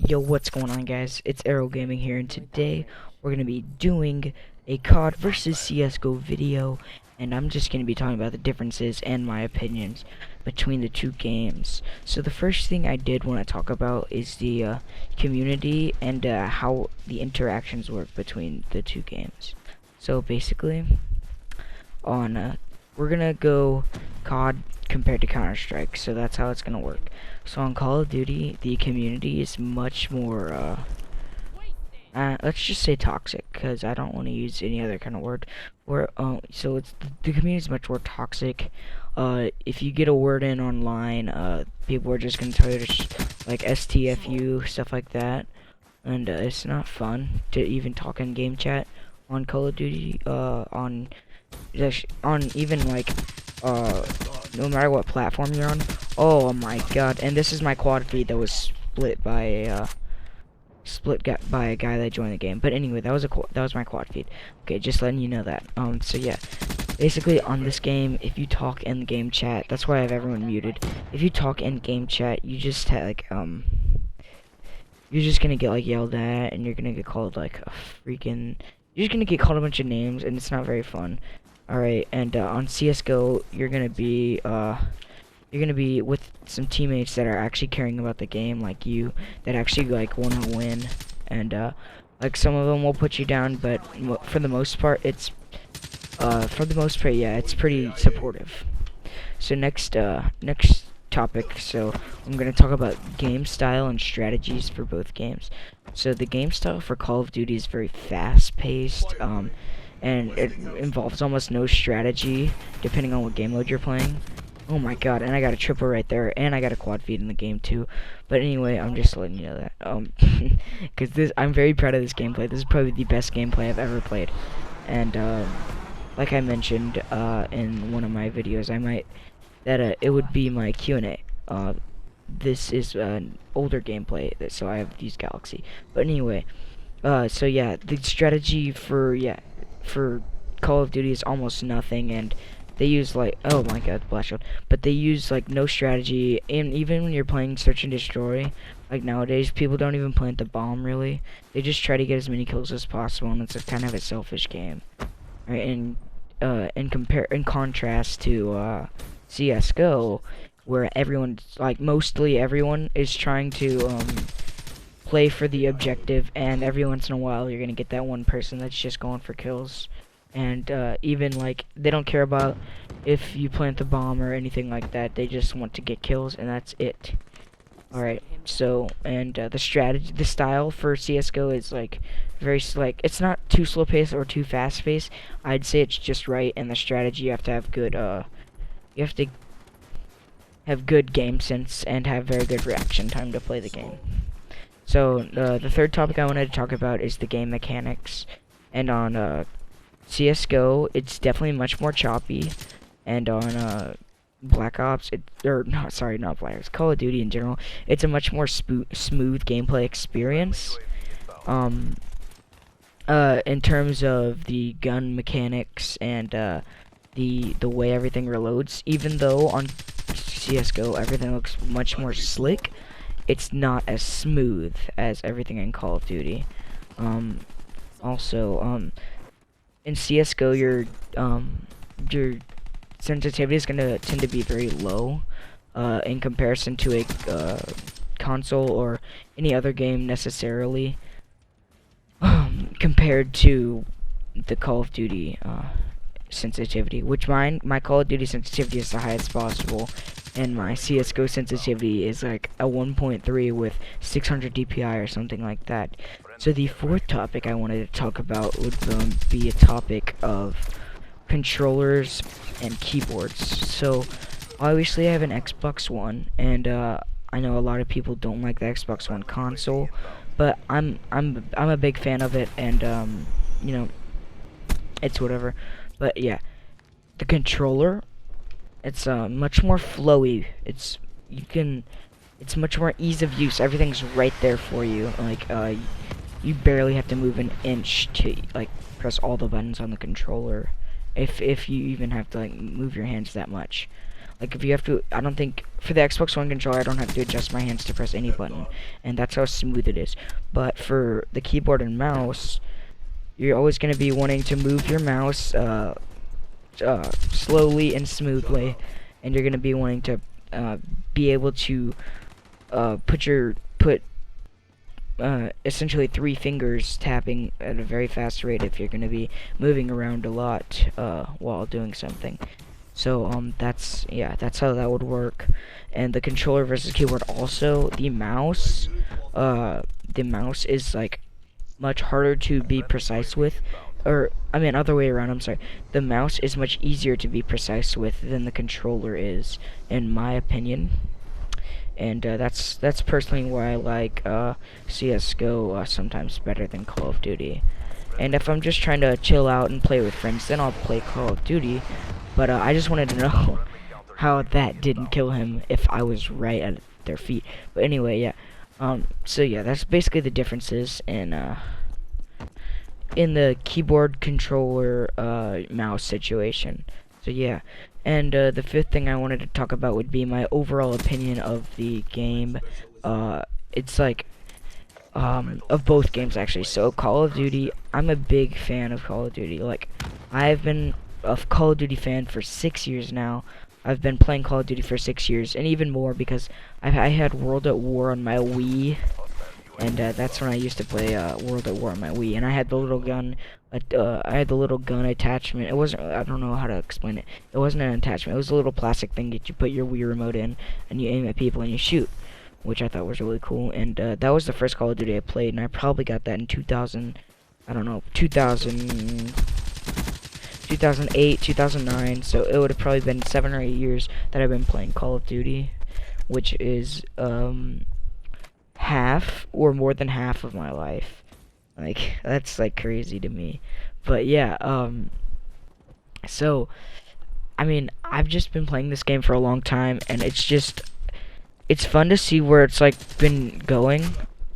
Yo, what's going on, guys? It's Arrow Gaming here, and today we're gonna be doing a COD versus CS:GO video, and I'm just gonna be talking about the differences and my opinions between the two games. So the first thing I did want to talk about is the community and how the interactions work between the two games. So basically, on we're gonna go COD compared to Counter-Strike, so that's how it's gonna work. So on Call of Duty, the community is much more let's just say toxic, because I don't want to use any other kind of word. Where so it's the community is much more toxic. If you get a word in online, people are just gonna tell you to like STFU, stuff like that, and it's not fun to even talk in game chat on Call of Duty. On even like no matter what platform you're on. Oh my god! And this is my quad feed that was split by a by a guy that joined the game. But anyway, that was my quad feed. Okay, just letting you know that. So yeah, basically on this game, if you talk in game chat, that's why I have everyone muted. If you talk in game chat, you just you're just gonna get like yelled at, and you're gonna get called like a freaking. You're just gonna get called a bunch of names, and it's not very fun. Alright, and on CS:GO, you're gonna be with some teammates that are actually caring about the game, like you, that actually like want to win, and like some of them will put you down, but for the most part, yeah, it's pretty supportive. So next topic. So I'm gonna talk about game style and strategies for both games. So the game style for Call of Duty is very fast-paced, and it involves almost no strategy, depending on what game mode you're playing. Oh my god, and I got a triple right there, and I got a quad feed in the game too. But anyway, I'm just letting you know that, because I'm very proud of this gameplay. This is probably the best gameplay I've ever played. And like I mentioned in one of my videos, it would be my Q&A. This is an older gameplay, so I have used Galaxy. But anyway, so yeah, the strategy for Call of Duty is almost nothing, and they use like, oh my god, blast, but they use like no strategy. And even when you're playing Search and Destroy, like nowadays, people don't even plant the bomb really. They just try to get as many kills as possible, and it's a kind of a selfish game, right? And in contrast to CS:GO, where mostly everyone is trying to play for the objective, and every once in a while you're gonna get that one person that's just going for kills. And even like they don't care about if you plant the bomb or anything like that. They just want to get kills, and that's it. Alright, so and the style for CS:GO is like it's not too slow paced or too fast paced. I'd say it's just right. And the strategy, you have to have good game sense and have very good reaction time to play the game. So the third topic I wanted to talk about is the game mechanics. And on CS:GO, it's definitely much more choppy, and on Black Ops, not Black Ops, Call of Duty in general, it's a much more smooth gameplay experience. In terms of the gun mechanics and the way everything reloads, even though on CS:GO everything looks much more slick, it's not as smooth as everything in Call of Duty. Also, in CS:GO, your sensitivity is gonna tend to be very low in comparison to a console or any other game necessarily, compared to the Call of Duty sensitivity, which my Call of Duty sensitivity is the highest possible, and my CS:GO sensitivity is like a 1.3 with 600 DPI or something like that. So the fourth topic I wanted to talk about would be a topic of controllers and keyboards. So obviously I have an Xbox One, and I know a lot of people don't like the Xbox One console, but I'm a big fan of it, and you know, it's whatever. But yeah, the controller, it's much more flowy. It's much more ease of use. Everything's right there for you. Like you barely have to move an inch to like press all the buttons on the controller, if you even have to like move your hands that much. Like if you have to, I don't think for the Xbox One controller I don't have to adjust my hands to press any button, and that's how smooth it is. But for the keyboard and mouse, you're always going to be wanting to move your mouse slowly and smoothly, and you're going to be wanting to be able to put essentially 3 fingers tapping at a very fast rate if you're going to be moving around a lot while doing something. So that's how that would work. And the controller versus keyboard, also the mouse is like much harder to be precise with, or I mean other way around, I'm sorry. The mouse is much easier to be precise with than the controller is, in my opinion. And that's personally why I like CS:GO sometimes better than Call of Duty. And if I'm just trying to chill out and play with friends, then I'll play Call of Duty. But I just wanted to know how that didn't kill him if I was right at their feet. But anyway, yeah. So yeah, that's basically the differences in the keyboard controller mouse situation. So yeah. And the fifth thing I wanted to talk about would be my overall opinion of the game. It's like of both games actually. So Call of Duty, I'm a big fan of Call of Duty. Like I've been a Call of Duty fan for 6 years now. I've been playing Call of Duty for 6 years, and even more because I had World at War on my Wii, and that's when I used to play World at War on my Wii. And I had the little gun, attachment. It wasn't, I don't know how to explain it. It wasn't an attachment. It was a little plastic thing that you put your Wii remote in, and you aim at people and you shoot, which I thought was really cool. And that was the first Call of Duty I played, and I probably got that in 2000. I don't know, 2008, 2009, so it would have probably been 7 or 8 years that I've been playing Call of Duty, which is half or more than half of my life. Like that's like crazy to me. But yeah, so I mean, I've just been playing this game for a long time, and it's fun to see where it's like been going.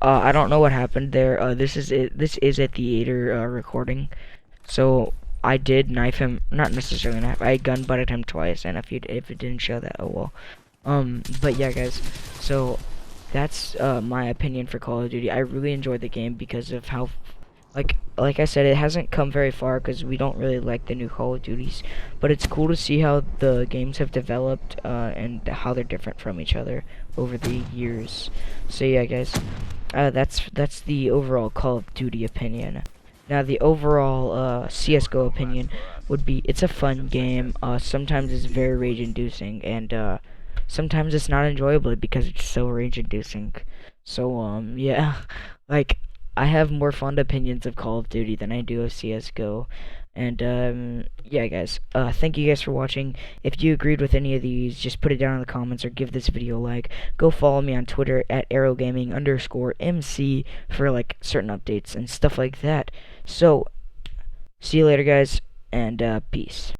I don't know what happened there. This is a theater recording. So I did knife him, not necessarily knife. I gun butted him twice, and if it didn't show that, oh well. But yeah, guys. So that's my opinion for Call of Duty. I really enjoyed the game because of how, like I said, it hasn't come very far because we don't really like the new Call of Duties. But it's cool to see how the games have developed and how they're different from each other over the years. So yeah, guys. That's the overall Call of Duty opinion. Now the overall CS:GO opinion would be it's a fun game. Sometimes it's very rage-inducing, and sometimes it's not enjoyable because it's so rage-inducing. So yeah, like I have more fond opinions of Call of Duty than I do of CS:GO. And yeah, guys. Thank you guys for watching. If you agreed with any of these, just put it down in the comments or give this video a like. Go follow me on Twitter at arrowgaming_MC for like certain updates and stuff like that. So, see you later, guys, and peace.